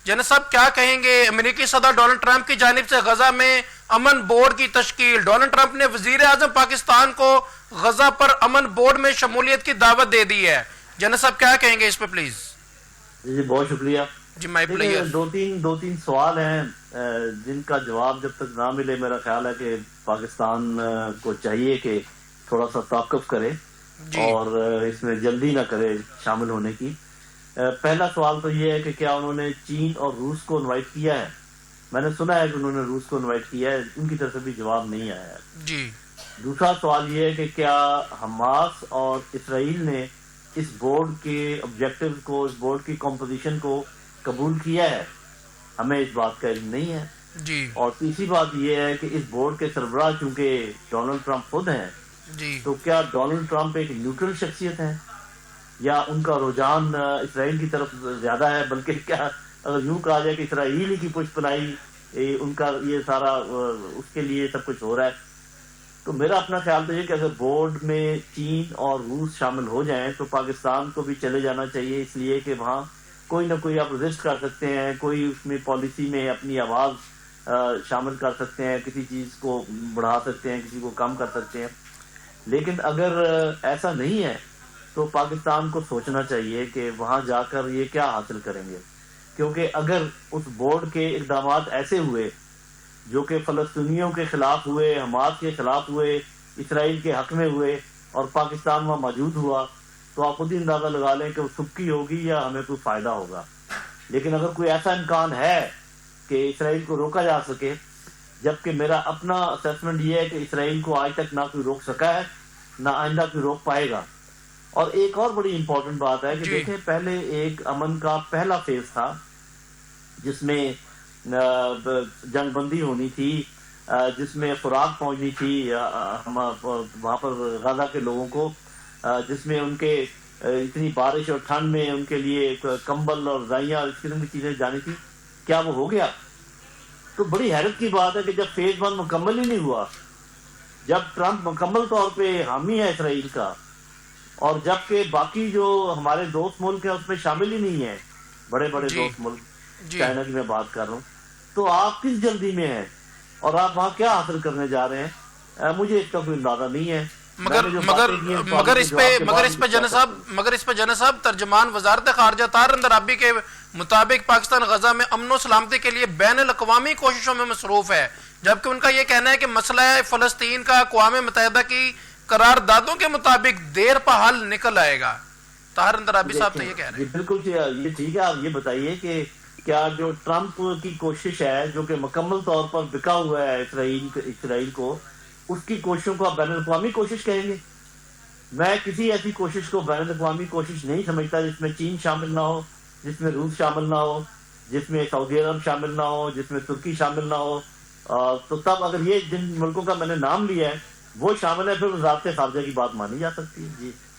جنید صاحب کیا کہیں گے؟ امریکی صدر ڈونلڈ ٹرمپ کی جانب سے غزہ میں امن بورڈ کی تشکیل، ڈونلڈ ٹرمپ نے وزیر اعظم پاکستان کو غزہ پر امن بورڈ میں شمولیت کی دعوت دے دی ہے. جنید صاحب کیا کہیں گے اس پہ پلیز؟ جی بہت شکریہ. جی مائی پلیئر. دو تین سوال ہیں جن کا جواب جب تک نہ ملے میرا خیال ہے کہ پاکستان کو چاہیے کہ تھوڑا سا توقف کرے اور اس میں جلدی نہ کرے شامل ہونے کی. پہلا سوال تو یہ ہے کہ کیا انہوں نے چین اور روس کو انوائٹ کیا ہے؟ میں نے سنا ہے کہ انہوں نے روس کو انوائٹ کیا ہے، ان کی طرف سے بھی جواب نہیں آیا ہے. جی. دوسرا سوال یہ ہے کہ کیا حماس اور اسرائیل نے اس بورڈ کے آبجیکٹیو کو، اس بورڈ کی کمپوزیشن کو قبول کیا ہے؟ ہمیں اس بات کا علم نہیں ہے. جی. اور تیسری بات یہ ہے کہ اس بورڈ کے سربراہ چونکہ ڈونلڈ ٹرمپ خود ہیں، تو کیا ڈونلڈ ٹرمپ ایک نیوٹرل شخصیت ہے یا ان کا رجحان اسرائیل کی طرف زیادہ ہے؟ بلکہ کیا اگر یوں کہا جائے کہ اسرائیل کی پشت پناہی ان کا یہ سارا اس کے لیے سب کچھ ہو رہا ہے. تو میرا اپنا خیال تو یہ کہ اگر بورڈ میں چین اور روس شامل ہو جائیں تو پاکستان کو بھی چلے جانا چاہیے، اس لیے کہ وہاں کوئی نہ کوئی آپ رجسٹ کر سکتے ہیں، کوئی اس میں پالیسی میں اپنی آواز شامل کر سکتے ہیں، کسی چیز کو بڑھا سکتے ہیں، کسی کو کم کر سکتے ہیں. لیکن اگر ایسا نہیں ہے تو پاکستان کو سوچنا چاہیے کہ وہاں جا کر یہ کیا حاصل کریں گے. کیونکہ اگر اس بورڈ کے اقدامات ایسے ہوئے جو کہ فلسطینیوں کے خلاف ہوئے، حماس کے خلاف ہوئے، اسرائیل کے حق میں ہوئے اور پاکستان وہاں موجود ہوا، تو آپ خود ہی اندازہ لگا لیں کہ وہ سبکی ہوگی یا ہمیں کوئی فائدہ ہوگا. لیکن اگر کوئی ایسا امکان ہے کہ اسرائیل کو روکا جا سکے، جبکہ میرا اپنا اسیسمنٹ یہ ہے کہ اسرائیل کو آج تک نہ کوئی روک سکا ہے نہ آئندہ کوئی روک پائے گا. اور ایک اور بڑی امپورٹنٹ بات ہے کہ دیکھیں پہلے ایک امن کا پہلا فیز تھا جس میں جنگ بندی ہونی تھی، جس میں خوراک پہنچنی تھی وہاں پر غزہ کے لوگوں کو، جس میں ان کے اتنی بارش اور ٹھنڈ میں ان کے لیے کمبل اور رضائیاں اس قسم کی چیزیں جانی تھی. کیا وہ ہو گیا؟ تو بڑی حیرت کی بات ہے کہ جب فیز 1 مکمل ہی نہیں ہوا، جب ٹرمپ مکمل طور پہ حامی ہے اسرائیل کا، اور جبکہ باقی جو ہمارے دوست ملک ہیں اس میں شامل ہی نہیں ہیں، بڑے بڑے دوست ملک، چائنا کی میں بات کر رہا ہوں، تو آپ کس جلدی میں ہیں اور آپ وہاں کیا حاصل کرنے جا رہے ہیں؟ مجھے اس کا کوئی اندازہ نہیں ہے. مگر اس پہ جنید صاحب ترجمان وزارت خارجہ طاہر اندرابی کے مطابق پاکستان غزہ میں امن و سلامتی کے لیے بین الاقوامی کوششوں میں مصروف ہے، جبکہ ان کا یہ کہنا ہے کہ مسئلہ فلسطین کا اقوام متحدہ کی قراردادوں کے مطابق دیر پا حل نکل آئے گا. طاہر اندرابی صاحب تو یہ کہہ رہے ہیں. بالکل یہ ٹھیک ہے. آپ یہ بتائیے کہ کیا جو ٹرمپ کی کوشش ہے جو کہ مکمل طور پر بکا ہوا ہے اسرائیل کو، اس کی کوششوں کو آپ بین الاقوامی کوشش کہیں گے؟ میں کسی ایسی کوشش کو بین الاقوامی کوشش نہیں سمجھتا جس میں چین شامل نہ ہو، جس میں روس شامل نہ ہو، جس میں سعودی عرب شامل نہ ہو، جس میں ترکی شامل نہ ہو. تو تب اگر یہ جن ملکوں کا میں نے نام لیا ہے وہ شامل ہے، پھر وزارت خارجہ کی بات مانی جا سکتی ہے. جی.